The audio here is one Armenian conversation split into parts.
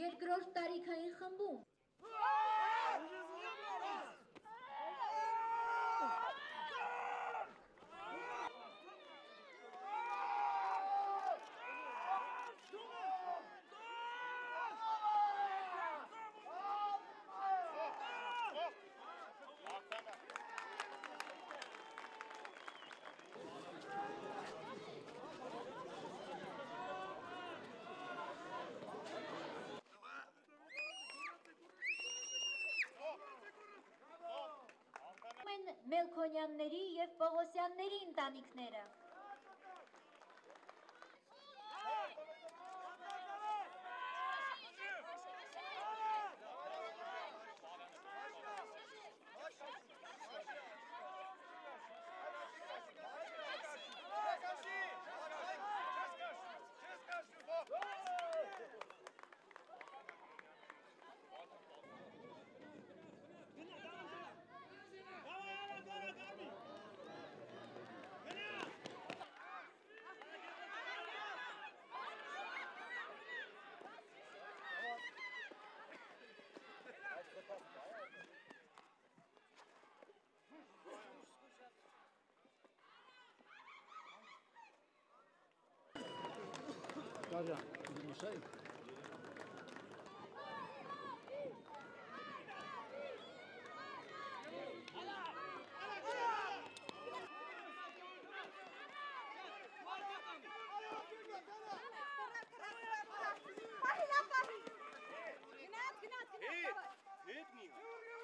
երկրորդ տարիքային խմբում։ Մելքոնյանների և Պողոսյանների ընտանիքները։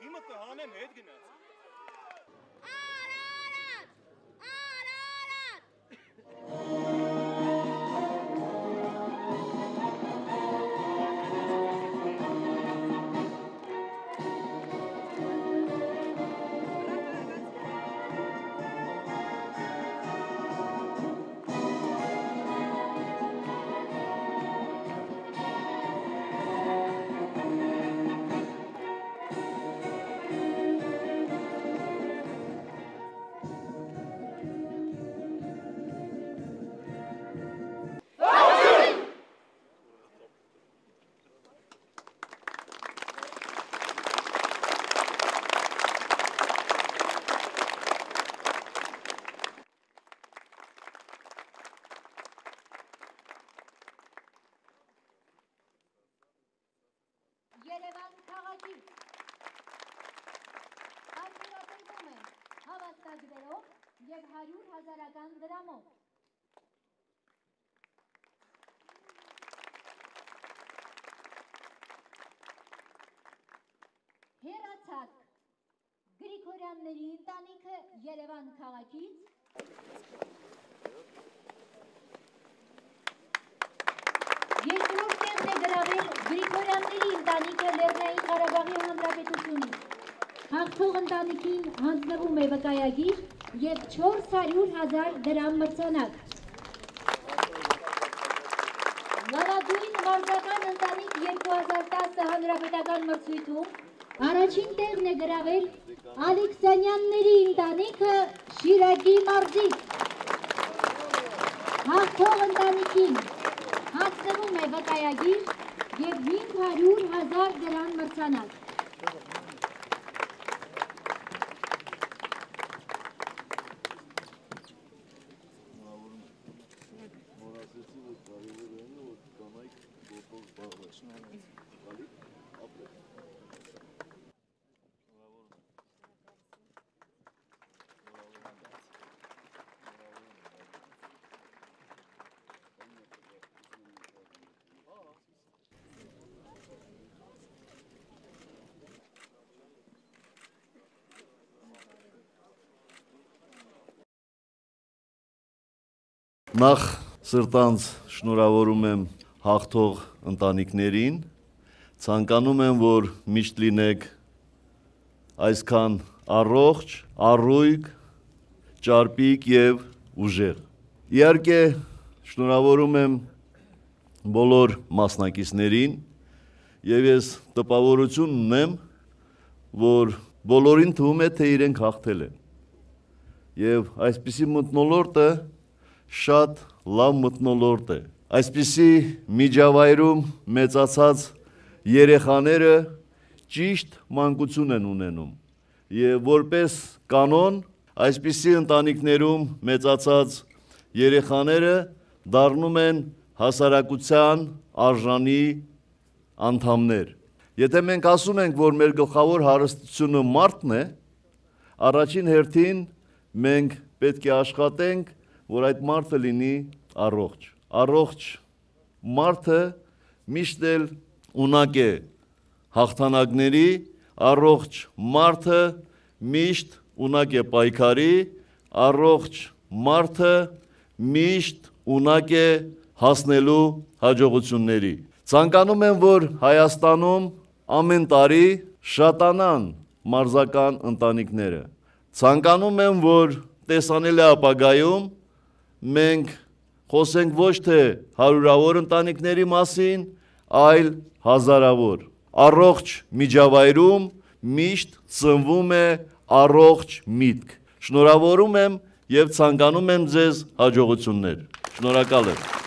Հիմա կհանեմ հետ գնաց։ Երևան քաղաքի արդյունաբերվում են հավաստագրերով և 100,000-ական դրամով։ Հեռացած Գրիգորյանների ընտանիքը Երևան քաղաքից երկրորդ տեղն է գրավել Գրիգորյանների ընտանիքը Լեռնային Ղարաբաղի Հանրապետությունից։ Հաղթող ընտանիքին հանձնվում է վկայագիր և 400,000 դրամ մրցանակ։ Լավագույն մարզական ընտանիք 2010 հանրապետական մրցույթում առաջին տեղն է գրավել Ալեքսանյանների ընտանիքը Շիրակի մարզից։ Հաղթող ընտանիքին հանձնվում է վկայագիր և 500,000 դրամ մրցանակ։ Նախ սրտանց շնորհավորում եմ հաղթող ընտանիքներին, ցանկանում եմ, որ միշտ լինեք այսքան առողջ, առույգ, ճարպիկ և ուժեղ։ Իհարկե շնորհավորում եմ բոլոր մասնակիցներին և ես տպավորություն ունեմ, որ բոլորին թվում է, թե իրենք հաղթել են։ Եվ այսպիսի մթնոլորտը շատ լավ մթնոլորտ է։ Այսպիսի միջավայրում մեծացած երեխաները ճիշտ մանկություն են ունենում եւ որպես կանոն այսպիսի ընտանիքներում մեծացած երեխաները դառնում են հասարակության արժանի անդամներ։ Եթե մենք ասում ենք, որ մեր գլխավոր հարստությունը մարդն է, առաջին հերթին մենք պետք է աշխատենք, որ այդ մարդը լինի առողջ։ Առողջ մարդը միշտ էլ ունակ է հաղթանակների, առողջ մարդը միշտ ունակ է պայքարի, առողջ մարդը միշտ ունակ է հասնելու հաջողությունների։ Ցանկանում եմ, որ Հայաստանում ամեն տարի շատանան մարզական ընտանիքները։ Ցանկանում եմ, որ տեսանելի ապագայում մենք խոսենք ոչ թե հարյուրավոր ընտանիքների մասին, այլ հազարավոր։ Առողջ միջավայրում միշտ ծնվում է առողջ միտք։ Շնորհավորում եմ եւ ցանկանում եմ ձեզ հաջողություններ։ Շնորհակալ եմ։